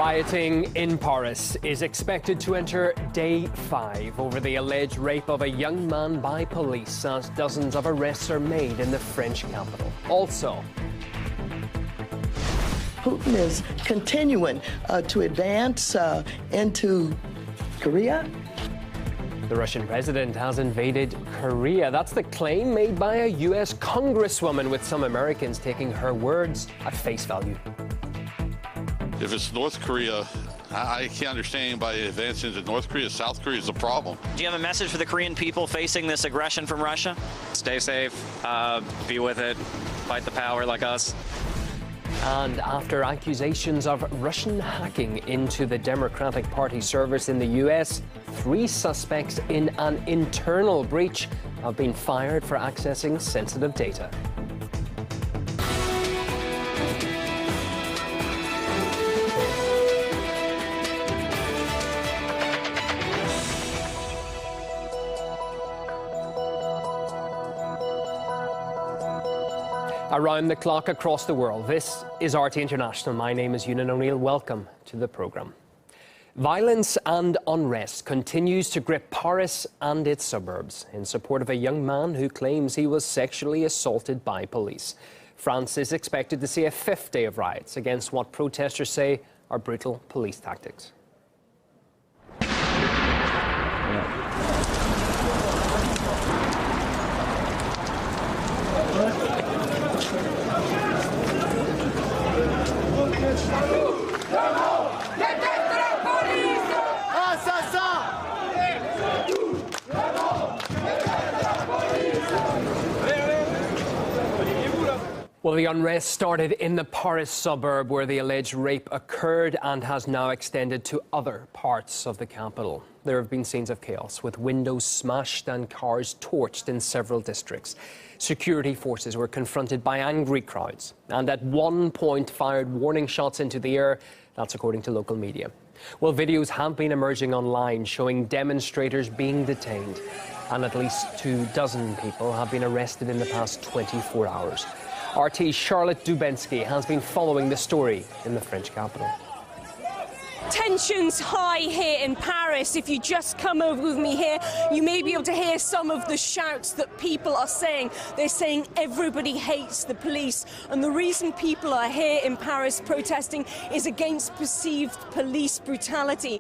Rioting in Paris is expected to enter day 5 over the alleged rape of a young man by police as dozens of arrests are made in the French capital. Also, Putin is continuing to advance into Korea. The Russian president has invaded Korea. That's the claim made by a U.S. congresswoman, with some Americans taking her words at face value. If it's North Korea, I can't understand anybody advancing to North Korea. South Korea is a problem. Do you have a message for the Korean people facing this aggression from Russia? Stay safe, be with it, fight the power like us. And after accusations of Russian hacking into the Democratic Party servers in the U.S., 3 suspects in an internal breach have been fired for accessing sensitive data. Around the clock across the world, this is RT International. My name is Ewan O'Neill. Welcome to the programme. Violence and unrest continues to grip Paris and its suburbs in support of a young man who claims he was sexually assaulted by police. France is expected to see a 5th day of riots against what protesters say are brutal police tactics. Well, the unrest started in the Paris suburb where the alleged rape occurred and has now extended to other parts of the capital. There have been scenes of chaos, with windows smashed and cars torched in several districts. Security forces were confronted by angry crowds and at one point fired warning shots into the air. That's according to local media. Well, videos have been emerging online showing demonstrators being detained, and at least 24 people have been arrested in the past 24 hours. RT's Charlotte Dubensky has been following the story in the French capital. Tensions high here in Paris. If you just come over with me here, you may be able to hear some of the shouts that people are saying. They're saying everybody hates the police. And the reason people are here in Paris protesting is against perceived police brutality.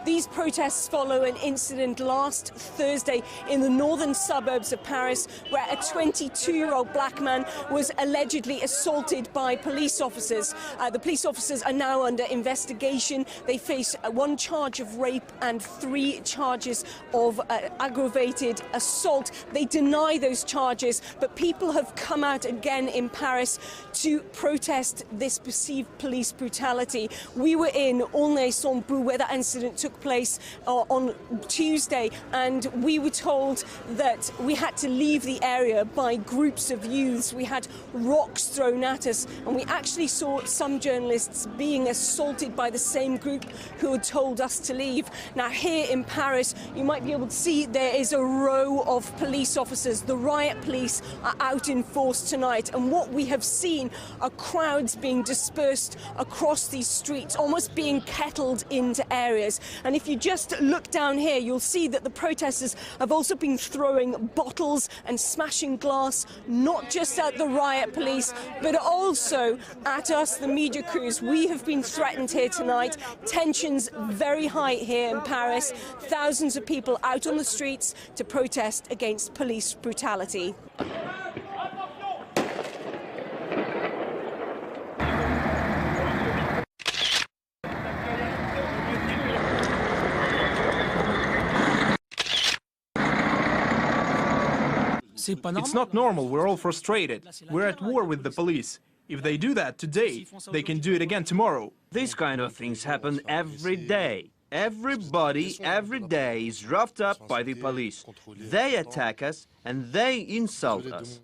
These protests follow an incident last Thursday in the northern suburbs of Paris, where a 22-year-old black man was allegedly assaulted by police officers. The police officers are now under investigation. They face 1 charge of rape and 3 charges of aggravated assault. They deny those charges, but people have come out again in Paris to protest this perceived police brutality. We were in Aulnay-sous-Bois, where that incident took place on Tuesday, and we were told that we had to leave the area by groups of youths. We had rocks thrown at us, and we actually saw some journalists being assaulted by the same group who had told us to leave. Now, here in Paris, you might be able to see there is a row of police officers. The riot police are out in force tonight, and what we have seen are crowds being dispersed across these streets, almost being kettled into areas. And if you just look down here, you'll see that the protesters have also been throwing bottles and smashing glass, not just at the riot police, but also at us, the media crews. We have been threatened here tonight. Tensions very high here in Paris. Thousands of people out on the streets to protest against police brutality. It's not normal, we're all frustrated. We're at war with the police. If they do that today, they can do it again tomorrow. These kind of things happen every day. Everybody, every day is roughed up by the police. They attack us and they insult us.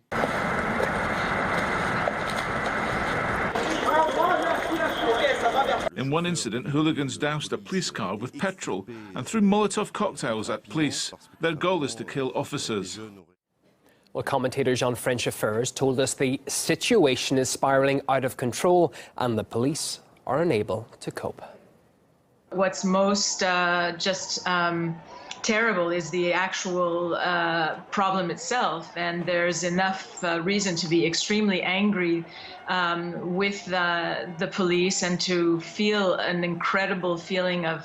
In one incident, hooligans doused a police car with petrol and threw Molotov cocktails at police. Their goal is to kill officers. Well, commentator Jean-French Affairs told us the situation is spiralling out of control and the police are unable to cope. What's most terrible is the actual problem itself, and there's enough reason to be extremely angry with the police and to feel an incredible feeling of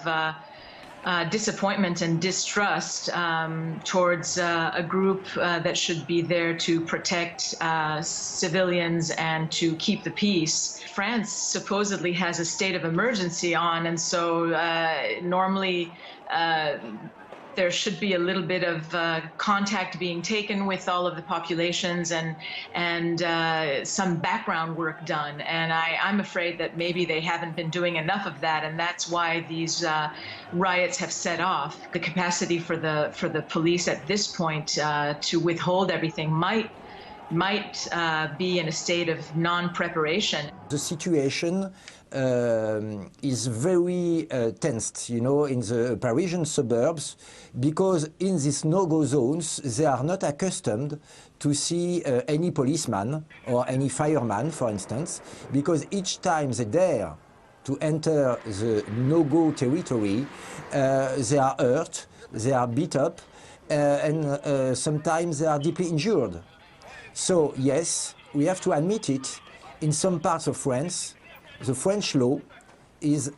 disappointment and distrust towards a group that should be there to protect civilians and to keep the peace. France supposedly has a state of emergency on, and so normally there should be a little bit of contact being taken with all of the populations and some background work done. And I'm afraid that maybe they haven't been doing enough of that, and that's why these riots have set off. The capacity for the police at this point to withhold everything might be in a state of non-preparation. The situation is very tensed, you know, in the Parisian suburbs, because in these no-go zones, they are not accustomed to see any policeman or any fireman, for instance, because each time they dare to enter the no-go territory, they are hurt, they are beat up, and sometimes they are deeply injured. So, yes, we have to admit it, in some parts of France, the French law is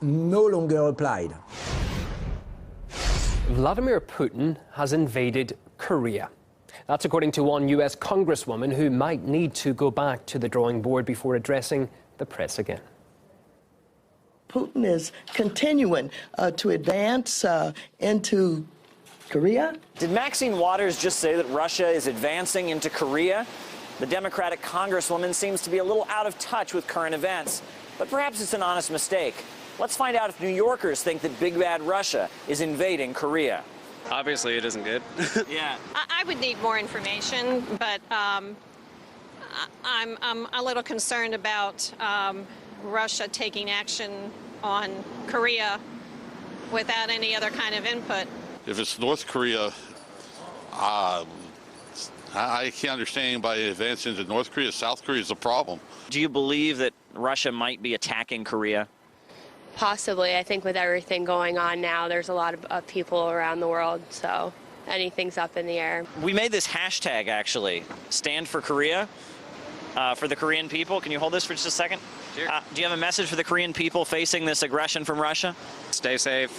no longer applied. Vladimir Putin has invaded Korea. That's according to one US congresswoman who might need to go back to the drawing board before addressing the press again. Putin is continuing to advance into Korea. Did Maxine Waters just say that Russia is advancing into Korea? The Democratic congresswoman seems to be a little out of touch with current events, but perhaps it's an honest mistake. Let's find out if New Yorkers think that big bad Russia is invading Korea. Obviously, it isn't good. Yeah. I would need more information, but I'm a little concerned about Russia taking action on Korea without any other kind of input. If it's North Korea, I can't understand by advancing into North Korea. South Korea is a problem. Do you believe that Russia might be attacking Korea? Possibly. I think with everything going on now, there's a lot of people around the world, so anything's up in the air. We made this hashtag, actually, Stand for Korea, for the Korean people. Can you hold this for just a second? Sure. Do you have a message for the Korean people facing this aggression from Russia? Stay safe,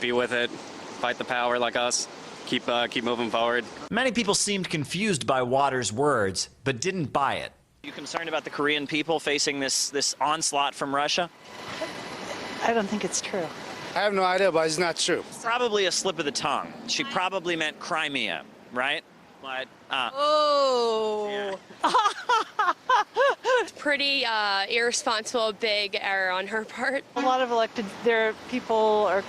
be with it, fight the power like us, keep moving forward. Many people seemed confused by Waters' words, but didn't buy it. Are you concerned about the Korean people facing this onslaught from Russia? I don't think it's true. I have no idea, but it's not true. Probably a slip of the tongue. She probably meant Crimea, right? But, Oh. Yeah. It's pretty irresponsible, big error on her part. A lot of people are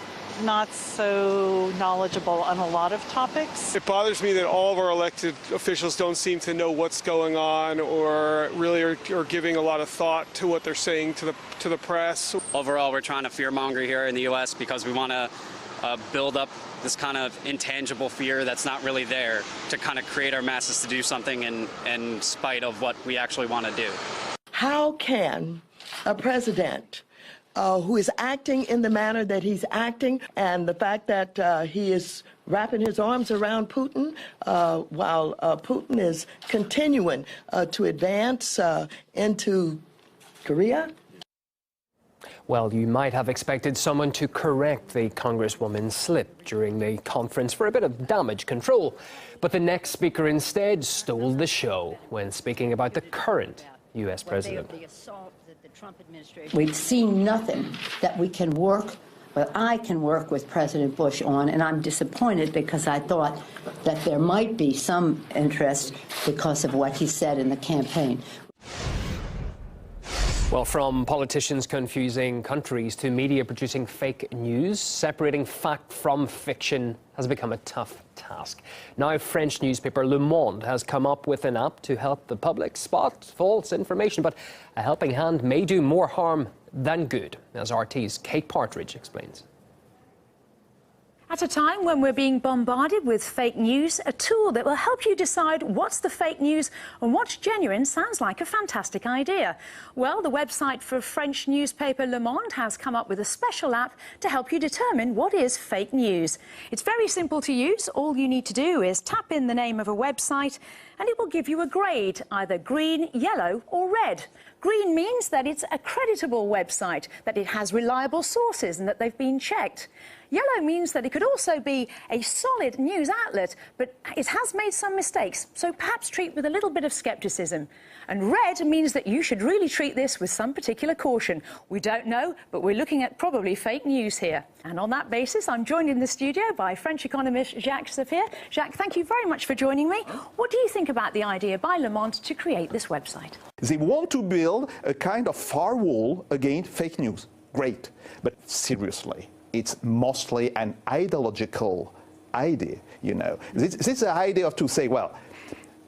not so knowledgeable on a lot of topics. It bothers me that all of our elected officials don't seem to know what's going on or really are giving a lot of thought to what they're saying to the press. Overall, we're trying to fearmonger here in the U.S. because we want to build up this kind of intangible fear that's not really there, to kind of create our masses to do something in spite of what we actually want to do. How can a president who is acting in the manner that he's acting, and the fact that he is wrapping his arms around Putin while Putin is continuing to advance into Korea? Well, you might have expected someone to correct the congresswoman's slip during the conference for a bit of damage control. But the next speaker instead stole the show when speaking about the current U.S. president. We've seen nothing that we can work, but I can work with President Bush on, and I'm disappointed because I thought that there might be some interest because of what he said in the campaign. Well, from politicians confusing countries to media producing fake news, separating fact from fiction has become a tough task. Now, French newspaper Le Monde has come up with an app to help the public spot false information, but a helping hand may do more harm than good, as RT's Kate Partridge explains. At a time when we're being bombarded with fake news, a tool that will help you decide what's the fake news and what's genuine sounds like a fantastic idea. Well, the website for French newspaper Le Monde has come up with a special app to help you determine what is fake news. It's very simple to use. All you need to do is tap in the name of a website and it will give you a grade, either green, yellow or red. Green means that it's a creditable website, that it has reliable sources and that they've been checked. Yellow means that it could also be a solid news outlet, but it has made some mistakes, so perhaps treat with a little bit of scepticism. And red means that you should really treat this with some particular caution. We don't know, but we're looking at probably fake news here. And on that basis, I'm joined in the studio by French economist Jacques Sapir. Jacques, thank you very much for joining me. What do you think about the idea by Le Monde to create this website? They want to build a kind of firewall against fake news. Great. But seriously, it's mostly an ideological idea, you know. This is the idea of to say, well,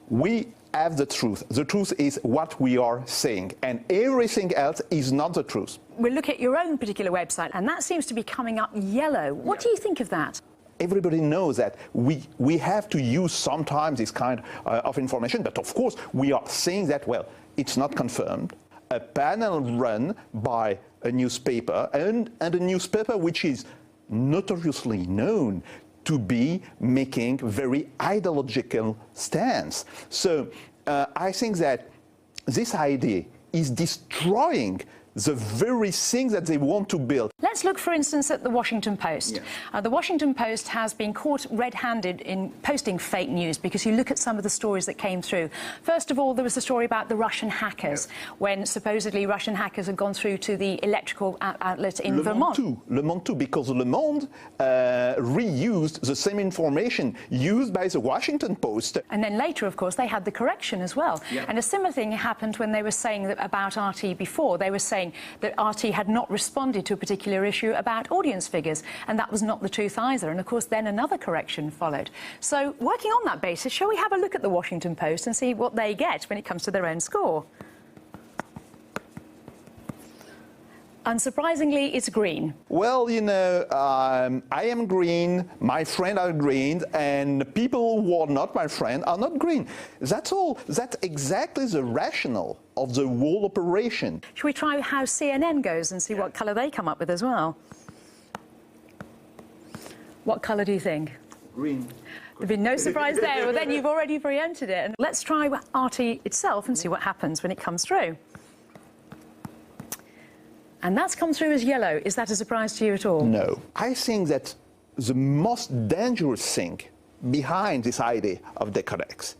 we have the truth. The truth is what we are saying, and everything else is not the truth. We'll look at your own particular website, and that seems to be coming up yellow. What do you think of that? Everybody knows that we have to use sometimes this kind of information, but of course we are saying that, well, it's not confirmed. A panel run by a newspaper, and a newspaper which is notoriously known to be making very ideological stance. So I think that this idea is destroying the very thing that they want to build. Let's look, for instance, at the Washington Post. Yeah. The Washington Post has been caught red-handed in posting fake news because you look at some of the stories that came through. First of all, there was the story about the Russian hackers, when supposedly Russian hackers had gone through to the electrical outlet in Vermont. Le Monde too, because Le Monde reused the same information used by the Washington Post. And then later, of course, they had the correction as well. Yeah. And a similar thing happened when they were saying that about RT before. They were saying that RT had not responded to a particular issue about audience figures, and that was not the truth either. And of course then another correction followed. So working on that basis, shall we have a look at the Washington Post and see what they get when it comes to their own score? Unsurprisingly, it's green. Well, you know, I am green, my friends are green, and people who are not my friend are not green. That's all. That's exactly the rationale of the whole operation. Should we try how CNN goes and see what colour they come up with as well? What colour do you think? Green. There'd be no surprise there. Well, then you've already preempted it. And let's try RT itself and see what happens when it comes through. And that's come through as yellow. Is that a surprise to you at all? No. I think that the most dangerous thing behind this idea of Decodex,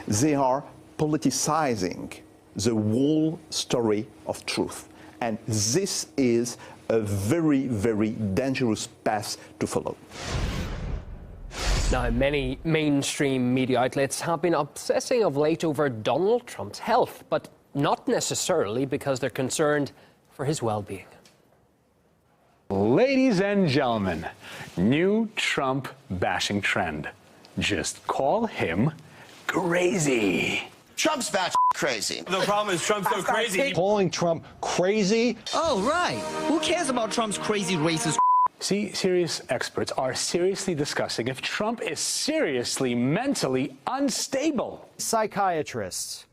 they are politicizing the whole story of truth. And this is a very, very dangerous path to follow. Now, many mainstream media outlets have been obsessing of late over Donald Trump's health, but not necessarily because they're concerned for his well-being. Ladies and gentlemen, new Trump bashing trend. Just call him crazy. Trump's batch crazy. The problem is Trump's so crazy. Calling Trump crazy? Oh, right. Who cares about Trump's crazy racist? See, serious experts are seriously discussing if Trump is seriously mentally unstable. Psychiatrists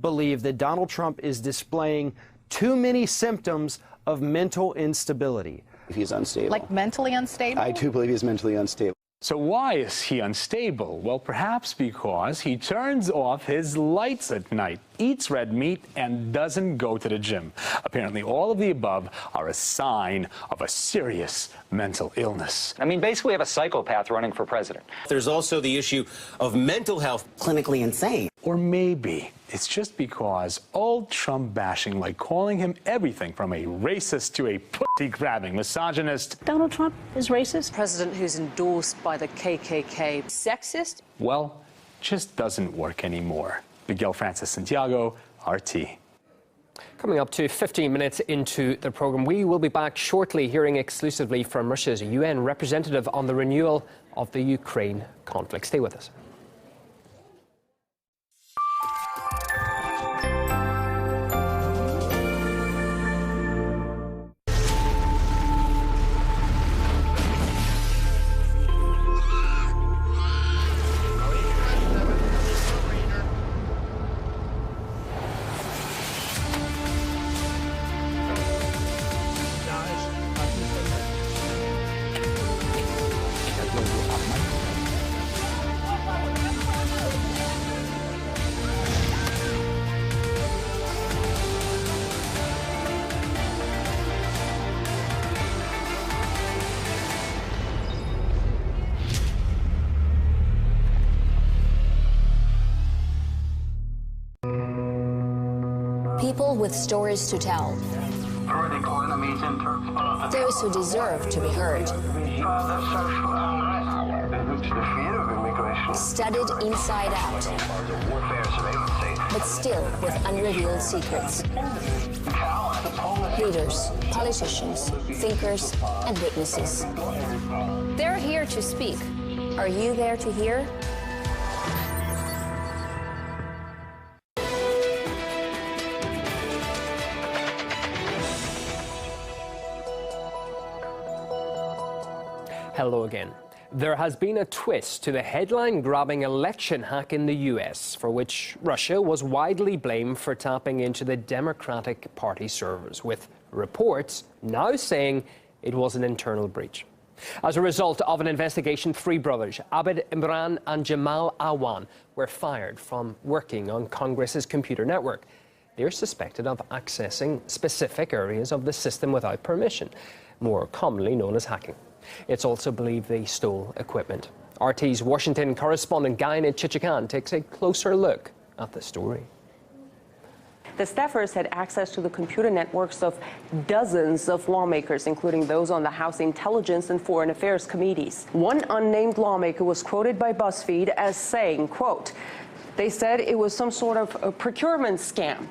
believe that Donald Trump is displaying too many symptoms of mental instability. He's unstable. Like mentally unstable? I too believe he's mentally unstable. So why is he unstable? Well, perhaps because he turns off his lights at night, eats red meat, and doesn't go to the gym. Apparently, all of the above are a sign of a serious mental illness. I mean, basically, we have a psychopath running for president. There's also the issue of mental health. Clinically insane. Or maybe it's just because old Trump bashing, like calling him everything from a racist to a pussy-grabbing misogynist. Donald Trump is racist? President who's endorsed by the KKK. Sexist? Well, just doesn't work anymore. Miguel Francis Santiago, RT. Coming up to 15 minutes into the programme, we will be back shortly hearing exclusively from Russia's UN representative on the renewal of the Ukraine conflict. Stay with us. People with stories to tell. Those who deserve to be heard. Studied inside out, but still with unrevealed secrets. Leaders, politicians, thinkers, and witnesses. They're here to speak. Are you there to hear? Hello again. There has been a twist to the headline-grabbing election hack in the US, for which Russia was widely blamed for tapping into the Democratic Party servers, with reports now saying it was an internal breach. As a result of an investigation, 3 brothers, Abed Imran and Jamal Awan, were fired from working on Congress's computer network. They're suspected of accessing specific areas of the system without permission, more commonly known as hacking. It's also believed they stole equipment. RT's Washington correspondent Guy Chichikan takes a closer look at the story. The staffers had access to the computer networks of dozens of lawmakers, including those on the House Intelligence and Foreign Affairs committees. One unnamed lawmaker was quoted by BuzzFeed as saying, quote, "They said it was some sort of a procurement scam.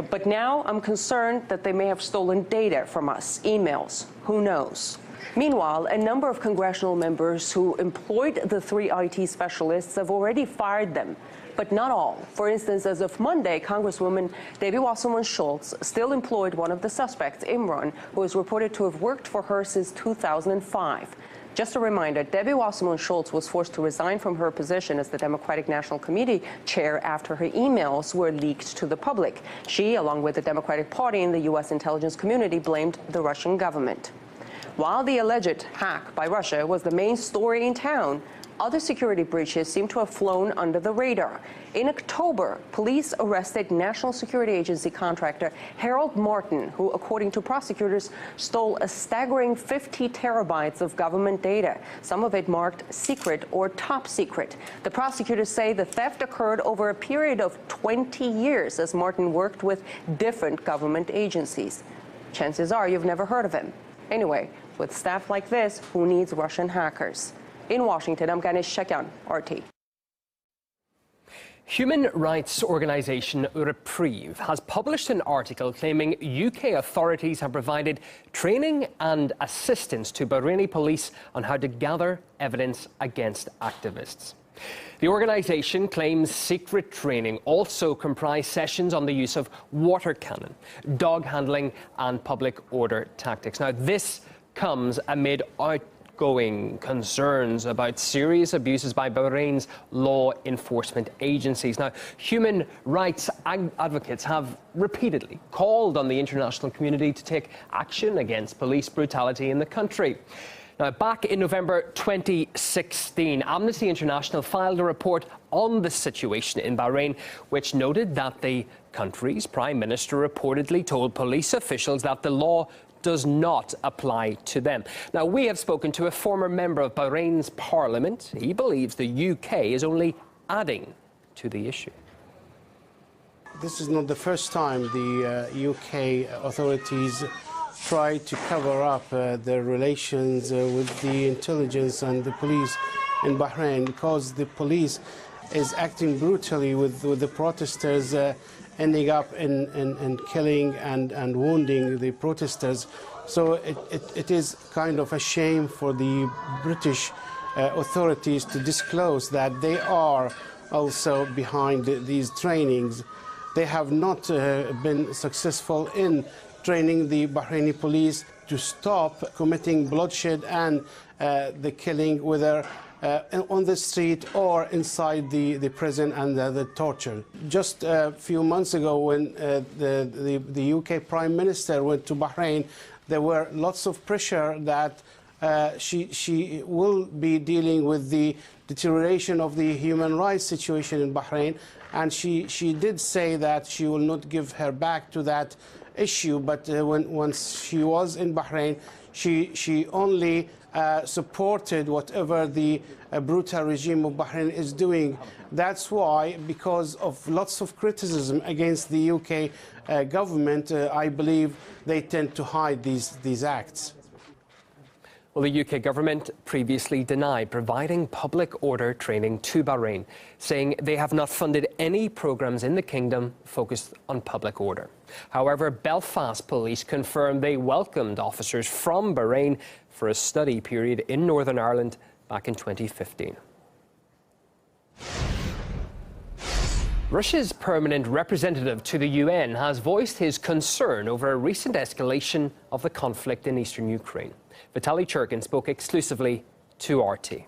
But now I'm concerned that they may have stolen data from us, emails. Who knows?" Meanwhile, a number of congressional members who employed the 3 IT specialists have already fired them, but not all. For instance, as of Monday, Congresswoman Debbie Wasserman-Schultz still employed one of the suspects, Imran, who is reported to have worked for her since 2005. Just a reminder, Debbie Wasserman-Schultz was forced to resign from her position as the Democratic National Committee chair after her emails were leaked to the public. She, along with the Democratic Party and the U.S. intelligence community, blamed the Russian government. While the alleged hack by Russia was the main story in town, other security breaches seem to have flown under the radar. In October, police arrested National Security Agency contractor Harold Martin, who, according to prosecutors, stole a staggering 50 terabytes of government data, some of it marked secret or top secret. The prosecutors say the theft occurred over a period of 20 years as Martin worked with different government agencies. Chances are you've never heard of him. Anyway, with staff like this, who needs Russian hackers? In Washington, I'm Ganesh Shakyan, RT. Human rights organisation Reprieve has published an article claiming UK authorities have provided training and assistance to Bahraini police on how to gather evidence against activists. The organisation claims secret training also comprised sessions on the use of water cannon, dog handling and public order tactics. Now, this comes amid outgoing concerns about serious abuses by Bahrain's law enforcement agencies. Now, human rights advocates have repeatedly called on the international community to take action against police brutality in the country. Now, back in November 2016, Amnesty International filed a report on the situation in Bahrain, which noted that the country's prime minister reportedly told police officials that the law does not apply to them. Now, we have spoken to a former member of Bahrain's parliament. He believes the UK is only adding to the issue. This is not the first time the UK authorities try to cover up their relations with the intelligence and the police in Bahrain, because the police is acting brutally with the protesters ending up in killing and wounding the protesters. So it is kind of a shame for the British authorities to disclose that they are also behind these trainings. They have not been successful in training the Bahraini police to stop committing bloodshed and the killing, whether on the street or inside the prison, and the torture. Just a few months ago, when the UK Prime Minister went to Bahrain, there were lots of pressure that she will be dealing with the deterioration of the human rights situation in Bahrain, and she did say that she will not give her back to that issue. But once she was in Bahrain, she only supported whatever the brutal regime of Bahrain is doing. That's why, because of lots of criticism against the UK government, I believe they tend to hide these acts. Well, the UK government previously denied providing public order training to Bahrain, saying they have not funded any programmes in the kingdom focused on public order. However, Belfast police confirmed they welcomed officers from Bahrain for a study period in Northern Ireland back in 2015. Russia's permanent representative to the UN has voiced his concern over a recent escalation of the conflict in eastern Ukraine. Vitaly Churkin spoke exclusively to RT.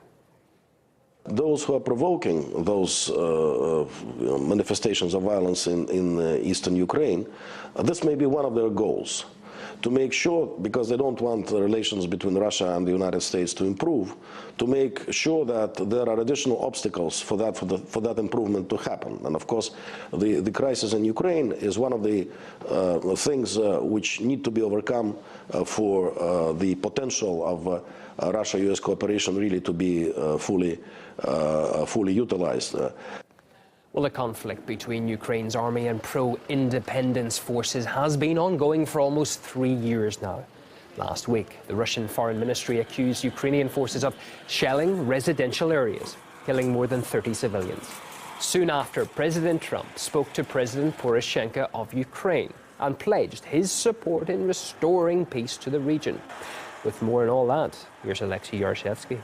Those who are provoking those manifestations of violence in eastern Ukraine, this may be one of their goals. To make sure, because they don't want the relations between Russia and the United States to improve, to make sure that there are additional obstacles for that improvement to happen. And of course, the crisis in Ukraine is one of the things which need to be overcome for the potential of Russia-US cooperation really to be fully utilized. Well, the conflict between Ukraine's army and pro-independence forces has been ongoing for almost 3 years now. Last week, the Russian Foreign Ministry accused Ukrainian forces of shelling residential areas, killing more than 30 civilians. Soon after, President Trump spoke to President Poroshenko of Ukraine and pledged his support in restoring peace to the region. With more on all that, here's Alexei Yarshevsky.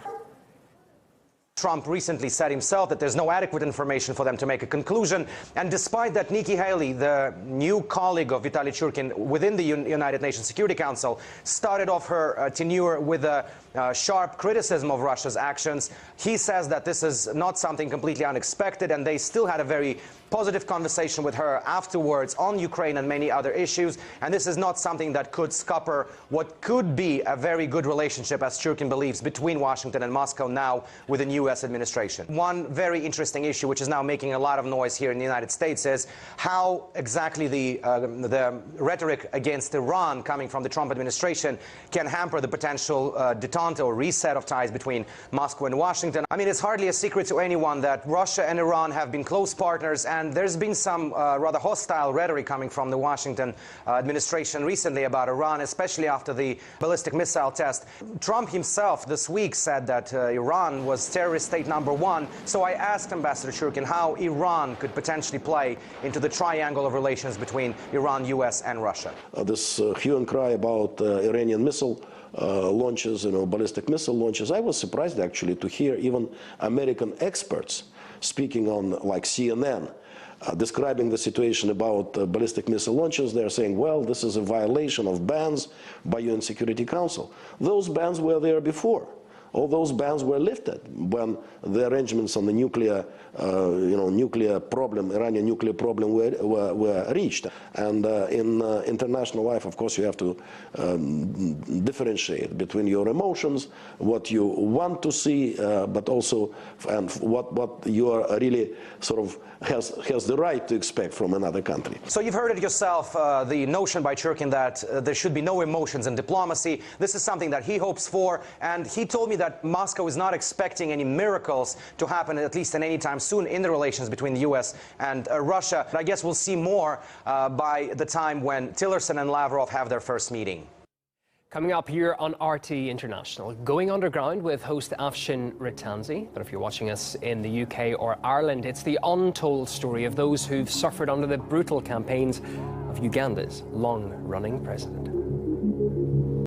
Trump recently said himself that there's no adequate information for them to make a conclusion. And despite that, Nikki Haley, the new colleague of Vitaly Churkin within the United Nations Security Council, started off her tenure with a sharp criticism of Russia's actions. He says that this is not something completely unexpected, and they still had a very positive conversation with her afterwards on Ukraine and many other issues. And this is not something that could scupper what could be a very good relationship, as Churkin believes, between Washington and Moscow now with the new U.S. administration. One very interesting issue, which is now making a lot of noise here in the United States, is how exactly the rhetoric against Iran coming from the Trump administration can hamper the potential detente or reset of ties between Moscow and Washington. I mean, it's hardly a secret to anyone that Russia and Iran have been close partners, and there's been some rather hostile rhetoric coming from the Washington administration recently about Iran, especially after the ballistic missile test. Trump himself this week said that Iran was terrorist state number one. So I asked Ambassador Churkin how Iran could potentially play into the triangle of relations between Iran, U.S. and Russia. This hue and cry about Iranian missile launches, ballistic missile launches, I was surprised actually to hear even American experts speaking on like CNN, describing the situation about ballistic missile launches. They're saying, well, this is a violation of bans by UN Security Council. Those bans were there before. All those bans were lifted when the arrangements on the nuclear, nuclear problem, Iranian nuclear problem were reached. And in international life, of course, you have to differentiate between your emotions, what you want to see, but also and what you are really sort of has the right to expect from another country. So you've heard it yourself, the notion by Churkin that there should be no emotions in diplomacy. This is something that he hopes for, and he told me that Moscow is not expecting any miracles to happen, at least in any time soon, in the relations between the U.S. and Russia. But I guess we'll see more by the time when Tillerson and Lavrov have their first meeting. Coming up here on RT International, going underground with host Afshin Ritanzi. But if you're watching us in the UK or Ireland, it's the untold story of those who've suffered under the brutal campaigns of Uganda's long-running president.